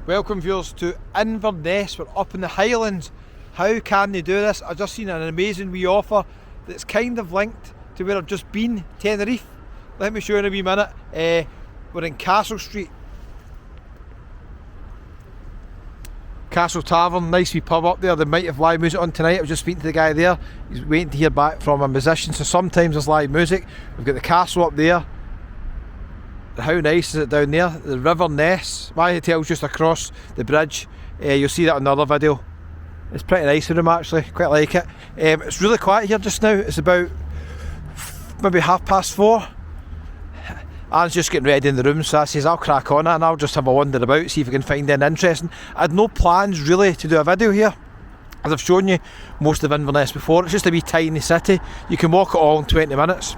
Welcome viewers to Inverness. We're up in the Highlands. How can they do this? I've just seen an amazing wee offer that's kind of linked to where I've just been, Tenerife. Let me show you in a wee minute. We're in Castle Street. Castle Tavern, nice wee pub up there. They might have live music on tonight. I was just speaking to the guy there. He's waiting to hear back from a musician, so sometimes there's live music. We've got the castle up there. How nice is it down there? The River Ness. My hotel's just across the bridge. You'll see that in another video. It's pretty nice in room actually, quite like it. It's really quiet here just now. It's about maybe 4:30. Anne's just getting ready in the room, so I says I'll crack on it and I'll just have a wander about, see if I can find anything interesting. I had no plans really to do a video here, as I've shown you most of Inverness before. It's just a wee tiny city. You can walk it all in 20 minutes.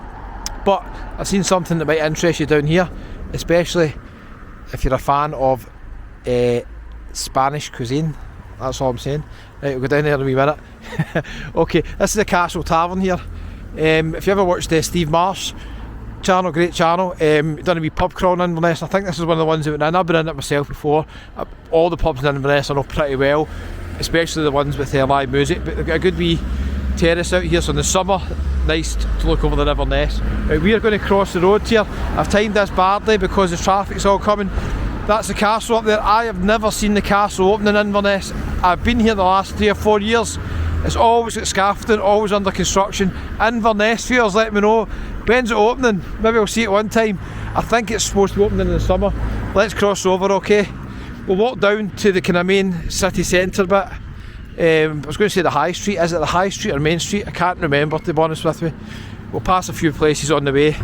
But I've seen something that might interest you down here, especially if you're a fan of Spanish cuisine. That's all I'm saying. Right, we'll go down there in a wee minute. Okay, this is the Castle Tavern here. If you ever watched Steve Marsh channel, great channel, done a wee pub crawl in Inverness. I think this is one of the ones that went in. I've been in it myself before. All the pubs in Inverness I know pretty well, especially the ones with live music, but they've got a good wee terrace out here, so in the summer nice to look over the River Ness. Right, we are going to cross the road here. I've timed this badly because the traffic's all coming. That's the castle up there. I have never seen the castle open in Inverness. I've been here the last 3 or 4 years. It's always at scaffolding, always under construction. Inverness viewers, let me know, when's it opening? Maybe I'll see it one time. I think it's supposed to be opening in the summer. Let's cross over, okay? We'll walk down to the kind of main city centre bit. I was going to say the High Street. Is it the High Street or Main Street? I can't remember, to be honest with you. We'll pass a few places on the way.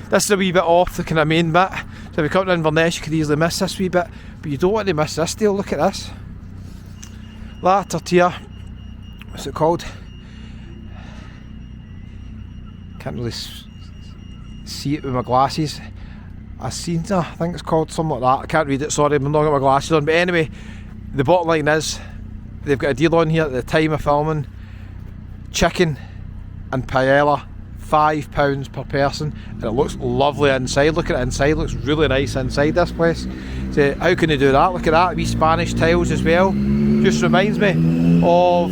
This is a wee bit off the kind of main bit, so if you come to Inverness you could easily miss this wee bit, but you don't want to miss this deal. Look at this. La Tortilla. What's it called? Can't really see it with my glasses. Asinta, I think it's called, something like that. I can't read it, sorry, I'm not got my glasses on. But anyway, the bottom line is they've got a deal on here at the time of filming. Chicken and paella, £5 per person, and it looks lovely inside. Look at it inside, it looks really nice inside this place. So how can they do that? Look at that, wee Spanish tiles as well. Just reminds me of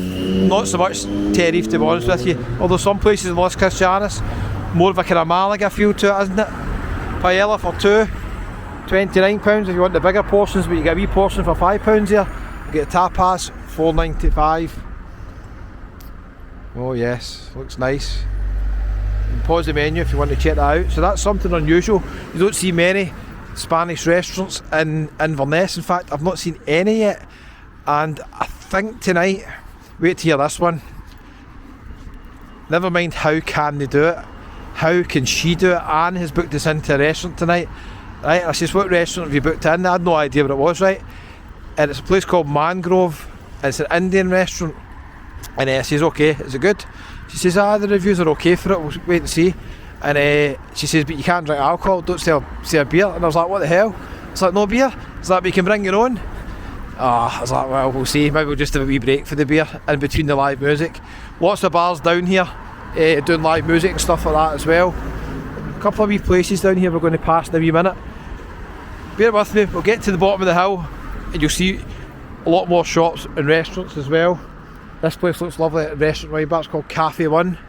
not so much Tenerife, to be honest with you, although some places in Las Cristianas, more of a kind of Malaga feel to it, isn't it? Paella for two, £29 if you want the bigger portions, but you get a wee portion for £5 here. You get tapas, $4.95. Oh yes, looks nice. You can pause the menu if you want to check that out. So that's something unusual. You don't see many Spanish restaurants in Inverness. In fact, I've not seen any yet. And I think tonight, wait to hear this one. Never mind how can they do it, how can she do it? Anne has booked us into a restaurant tonight. Right, I says, what restaurant have you booked in? I had no idea what it was, right? And it's a place called Mangrove. It's an Indian restaurant. And I says, okay, is it good? She says, the reviews are okay for it, we'll wait and see. And she says, but you can't drink alcohol, don't sell beer. And I was like, what the hell? It's like, no beer? It's like, but you can bring your own. I was like, well, we'll see, maybe we'll just have a wee break for the beer in between the live music. Lots of bars down here doing live music and stuff like that as well. A couple of wee places down here we're going to pass in a wee minute. Bear with me, we'll get to the bottom of the hill and you'll see a lot more shops and restaurants as well. This place looks lovely, a restaurant wine bar, it's called Cafe One.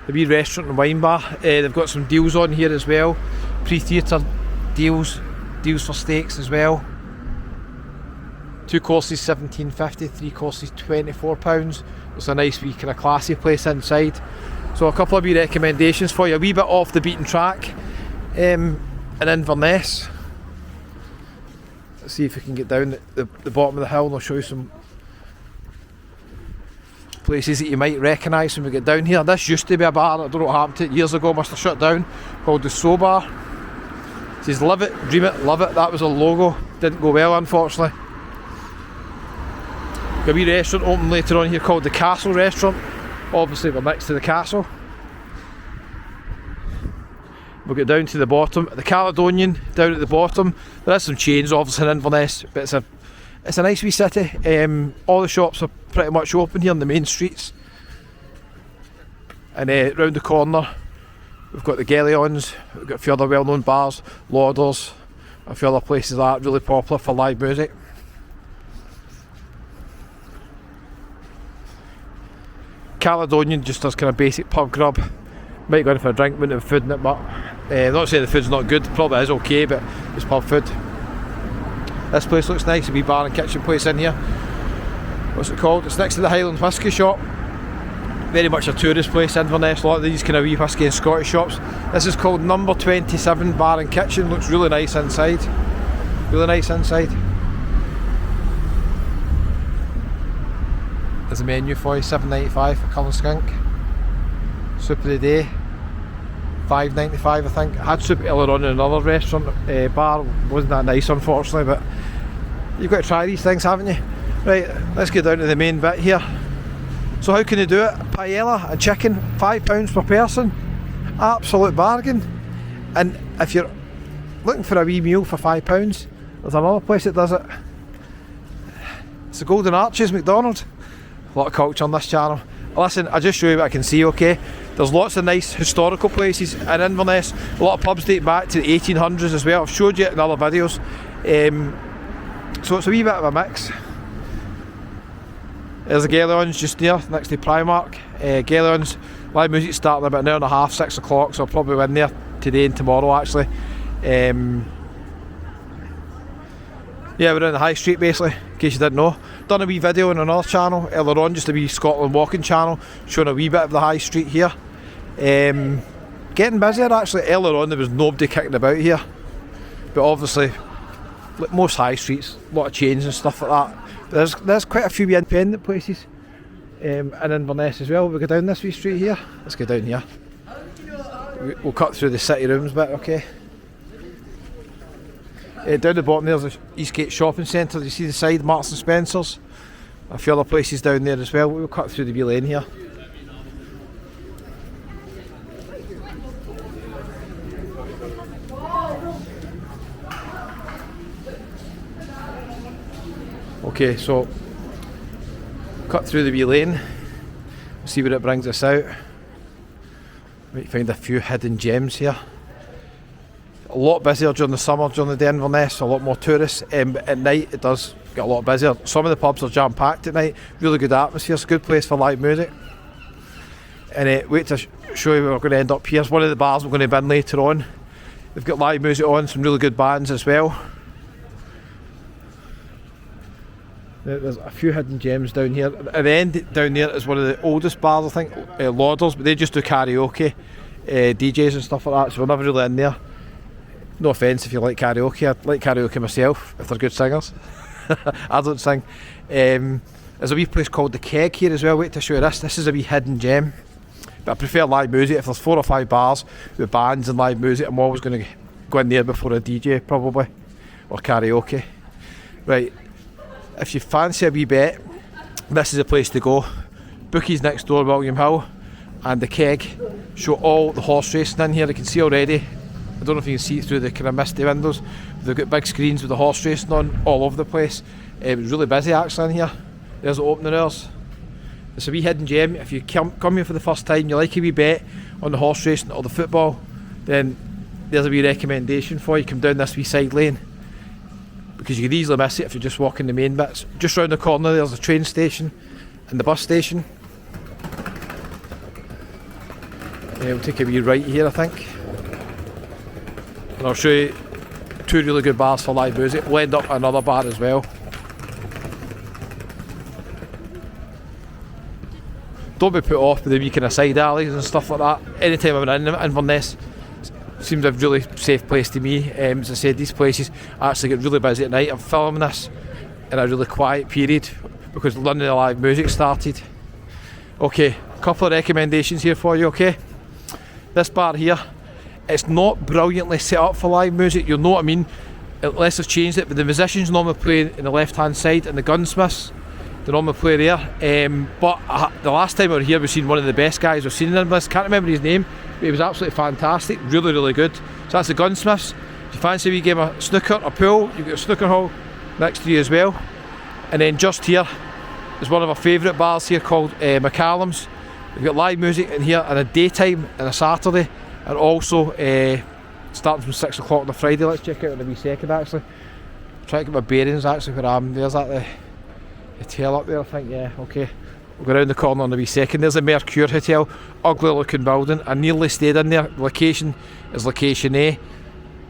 The wee restaurant and wine bar. They've got some deals on here as well. Pre-theatre deals for steaks as well. 2 courses £17.50, 3 courses £24. It's a nice wee kind of classy place inside. So a couple of wee recommendations for you, a wee bit off the beaten track in Inverness. Let's see if we can get down the bottom of the hill and I'll show you some places that you might recognise when we get down here. This used to be a bar, I don't know what happened to it, years ago, must have shut down, called the So Bar. It says live it, dream it, love it. That was a logo, didn't go well unfortunately. Got a wee restaurant open later on here called the Castle Restaurant. Obviously we're next to the castle. We'll get down to the bottom, the Caledonian down at the bottom. There is some chains obviously in Inverness, but it's a nice wee city. All the shops are pretty much open here on the main streets. And round the corner we've got the Gellions, we've got a few other well known bars, Lauders, a few other places that are really popular for live music. Caledonian just does kind of basic pub grub. Might go in for a drink, wouldn't have food in it, but not saying the food's not good, probably is okay, but it's pub food. This place looks nice, a wee bar and kitchen place in here. What's it called? It's next to the Highland Whisky Shop. Very much a tourist place, Inverness. A lot of these kind of wee whisky and Scottish shops. This is called Number 27 Bar and Kitchen. Looks really nice inside. Really nice inside. There's a menu for you, $7.95 for Cullen Skink. Soup of the day, $5.95 I think. I had soup earlier on in another restaurant bar. Wasn't that nice unfortunately, but you've got to try these things, haven't you? Right, let's get down to the main bit here. So how can you do it? Paella and chicken, £5 per person. Absolute bargain. And if you're looking for a wee meal for £5, there's another place that does it. It's the Golden Arches McDonald's. A lot of culture on this channel. Listen, I'll just show you what I can see, okay? There's lots of nice historical places in Inverness. A lot of pubs date back to the 1800s as well. I've showed you it in other videos. So it's a wee bit of a mix. There's the Galleons just there, next to Primark. Galleons, live music starting about an hour and a half, 6 o'clock, so I'll probably be in there today and tomorrow actually. Yeah, we're in the high street basically, in case you didn't know. Done a wee video on another channel earlier on, just a wee Scotland walking channel, showing a wee bit of the high street here. Getting busier actually. Earlier on there was nobody kicking about here, but obviously like most high streets, a lot of chains and stuff like that. There's quite a few wee independent places in Inverness as well. We'll go down this wee street here. Let's go down here. We'll cut through the city rooms bit, okay? Down the bottom there's the Eastgate Shopping Centre. You see the side, Marks and Spencer's. A few other places down there as well. We'll cut through the wee lane here. Okay, so cut through the wee lane. See where it brings us out. Might find a few hidden gems here. A lot busier during the summer, during the day in Inverness, a lot more tourists. But at night it does get a lot busier. Some of the pubs are jam packed at night. Really good atmosphere. It's a good place for live music. And wait to show you where we're going to end up here. It's one of the bars we're going to be in later on. They've got live music on, some really good bands as well. There's a few hidden gems down here. At the end down there is one of the oldest bars, I think, Lauders, but they just do karaoke, DJs and stuff like that, so we're never really in there. No offence if you like karaoke, I like karaoke myself, if they're good singers. I don't sing. There's a wee place called The Keg here as well. Wait to show you this. This is a wee hidden gem. But I prefer live music. If there's 4 or 5 bars with bands and live music, I'm always going to go in there before a DJ probably, or karaoke. Right. If you fancy a wee bet, this is a place to go. Bookies next door, William Hill, and The Keg show all the horse racing in here. You can see already. I don't know if you can see it through the kind of misty windows. They've got big screens with the horse racing on all over the place. It was really busy actually in here. There's the opening hours. It's a wee hidden gem. If you come here for the first time, you like a wee bet on the horse racing or the football, then there's a wee recommendation for you. Come down this wee side lane, because you could easily miss it if you're just walking the main bits. Just round the corner there's a train station and the bus station. We'll take a wee right here I think. And I'll show you 2 really good bars for live music. We'll end up at another bar as well. Don't be put off with the wee kind of side alleys and stuff like that. Anytime I'm in Inverness, seems a really safe place to me. As I said, these places actually get really busy at night. I'm filming this in a really quiet period because London Live music started. Okay, a couple of recommendations here for you, okay? This bar here, it's not brilliantly set up for live music, you'll know what I mean, unless they've changed it, but the musicians normally play in the left hand side and the gunsmiths, they normally play there. But the last time we were here we've seen one of the best guys we've seen in this. Can't remember his name, but he was absolutely fantastic, really really good. So that's the gunsmiths. If you fancy a wee game of snooker or pool, you've got a snooker hall next to you as well. And then just here is one of our favourite bars here called McCallum's. We've got live music in here on a daytime and a Saturday, and also starting from 6 o'clock on a Friday. Let's check out in a wee second actually. Try to get my bearings actually where I am. There's that the tail up there I think, yeah, okay. We'll go around the corner in a wee second. There's the Mercure Hotel, ugly looking building. I nearly stayed in there. The location is location A.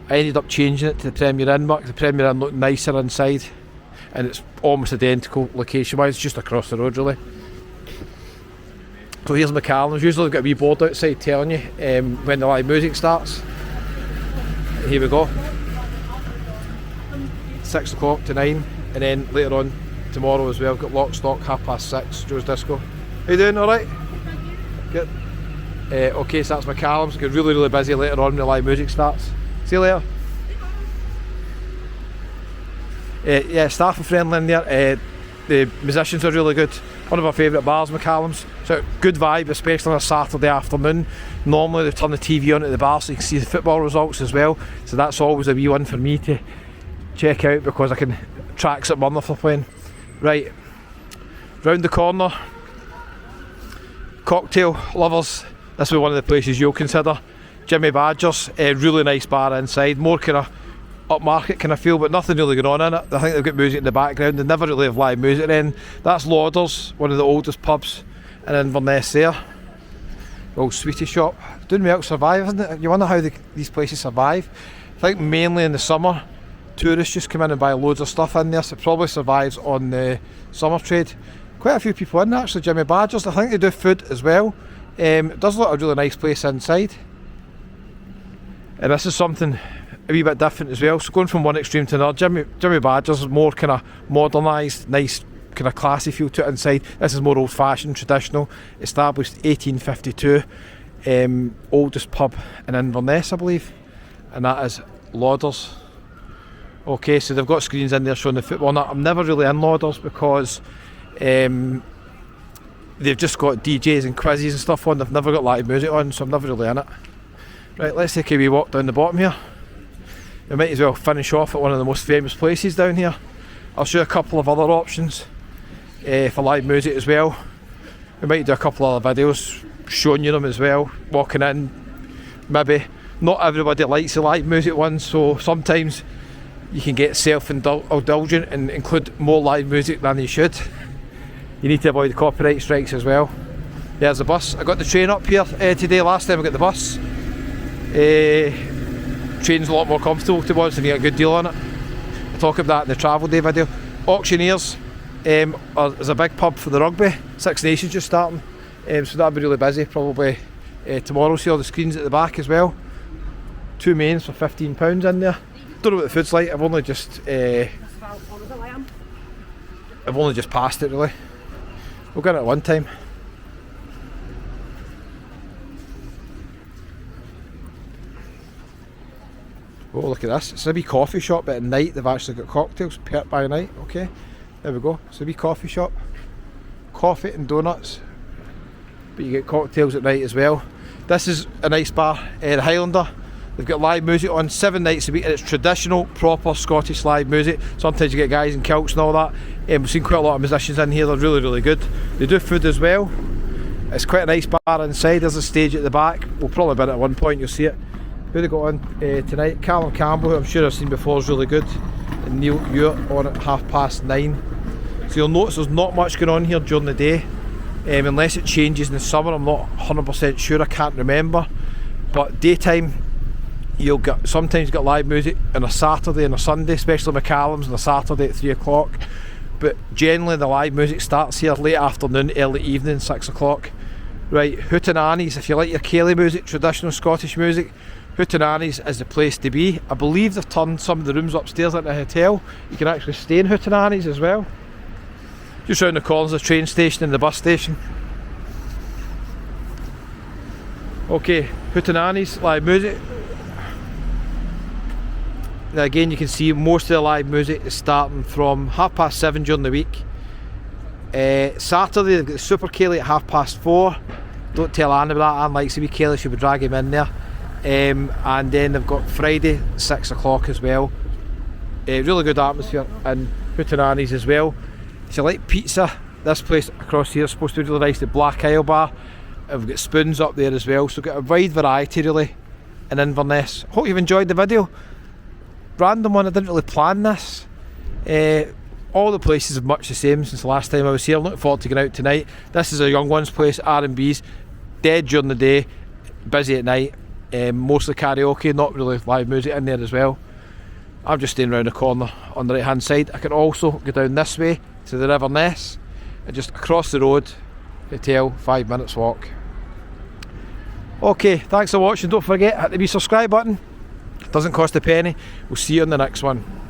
I ended up changing it to the Premier Inn, but the Premier Inn looked nicer inside, and it's almost identical location wise, just across the road really. So here's McCallum's. Usually they've got a wee board outside telling you when the live music starts. Here we go. 6 o'clock to 9, and then later on tomorrow as well, got Lock Stock, 6:30, Joe's Disco. How you doing, alright? Good. Okay, so that's McCallum's. Get really busy later on when the live music starts. See you later. Yeah, staff are friendly in there. The musicians are really good. One of our favourite bars, McCallum's. So good vibe, especially on a Saturday afternoon. Normally they turn the TV on at the bar so you can see the football results as well. So that's always a wee one for me to check out, because I can tracks at Murner for playing. Right, round the corner, cocktail lovers, this will be one of the places you'll consider. Jimmy Badger's, a really nice bar inside, more kind of upmarket kind of feel, but nothing really going on in it. I think they've got music in the background, they never really have live music in. That's Lauder's, one of the oldest pubs in Inverness there. Old sweetie shop, doing well to survive, isn't it? You wonder how these places survive. I think mainly in the summer, tourists just come in and buy loads of stuff in there, so it probably survives on the summer trade. Quite a few people in there actually. Jimmy Badger's, I think they do food as well. It does look a really nice place inside, and this is something a wee bit different as well. So going from one extreme to another, Jimmy Badger's is more kind of modernised, nice kind of classy feel to it inside. This is more old fashioned, traditional, established 1852, oldest pub in Inverness I believe, and that is Lauder's. Okay, so they've got screens in there showing the football. Now, I'm never really in Lauder's because they've just got DJs and quizzes and stuff on. They've never got live music on, so I'm never really in it. Right, let's take a wee walk down the bottom here. We might as well finish off at one of the most famous places down here. I'll show you a couple of other options for live music as well. We might do a couple of other videos showing you them as well, walking in. Maybe not everybody likes the live music ones, so sometimes you can get self-indulgent and include more live music than you should. You need to avoid the copyright strikes as well. There's the bus. I got the train up here today. Last time I got the bus. Train's a lot more comfortable to watch and you get a good deal on it. I'll talk about that in the travel day video. Auctioneers is a big pub for the rugby. Six Nations just starting, so that'll be really busy probably tomorrow. See all the screens at the back as well. 2 mains for £15 in there. Don't know what the food's like. I've only just passed it really. We'll get it at one time. Oh, look at this. It's a wee coffee shop, but at night they've actually got cocktails, pert by night. Okay, there we go. It's a wee coffee shop. Coffee and donuts, but you get cocktails at night as well. This is a nice bar, the Highlander. They've got live music on 7 nights a week, and it's traditional, proper Scottish live music. Sometimes you get guys in kilts and all that. We've seen quite a lot of musicians in here, they're really good. They do food as well. It's quite a nice bar inside. There's a stage at the back. We'll probably be in it at one point, you'll see it. Who they got on tonight? Callum Campbell, who I'm sure I've seen before, is really good. And Neil Ewart on at 9:30. So you'll notice there's not much going on here during the day. Unless it changes in the summer, I'm not 100% sure, I can't remember. But daytime, you'll get sometimes get live music on a Saturday and a Sunday, especially McCallum's on a Saturday at 3 o'clock. But generally the live music starts here late afternoon, early evening, 6 o'clock. Right, Hootenannies, if you like your Ceilidh music, traditional Scottish music, Hootenannies is the place to be. I believe they've turned some of the rooms upstairs into a hotel. You can actually stay in Hootenannies as well. Just round the corner is the train station and the bus station. Okay, Hootenannies, live music. Now again, you can see most of the live music is starting from 7:30 during the week. Saturday they've got the Super Ceilidh at 4:30. Don't tell Anne about that. Anne likes to be Ceilidh, she'll be dragging him in there. And then they've got Friday 6 o'clock as well. Really good atmosphere and Hootenannies as well. If you like pizza, this place across here is supposed to be really nice, the Black Isle Bar. And we've got spoons up there as well, so we've got a wide variety really in Inverness. Hope you've enjoyed the video. Random one, I didn't really plan this. all the places are much the same since the last time I was here. I'm looking forward to going out tonight. This is a young one's place, R&B's, dead during the day, busy at night, mostly karaoke, not really live music in there as well. I'm just staying around the corner on the right hand side. I can also go down this way to the Inverness and just across the road, hotel, 5 minutes walk. Okay, thanks for watching. Don't forget, hit the wee subscribe button. It doesn't cost a penny. We'll see you on the next one.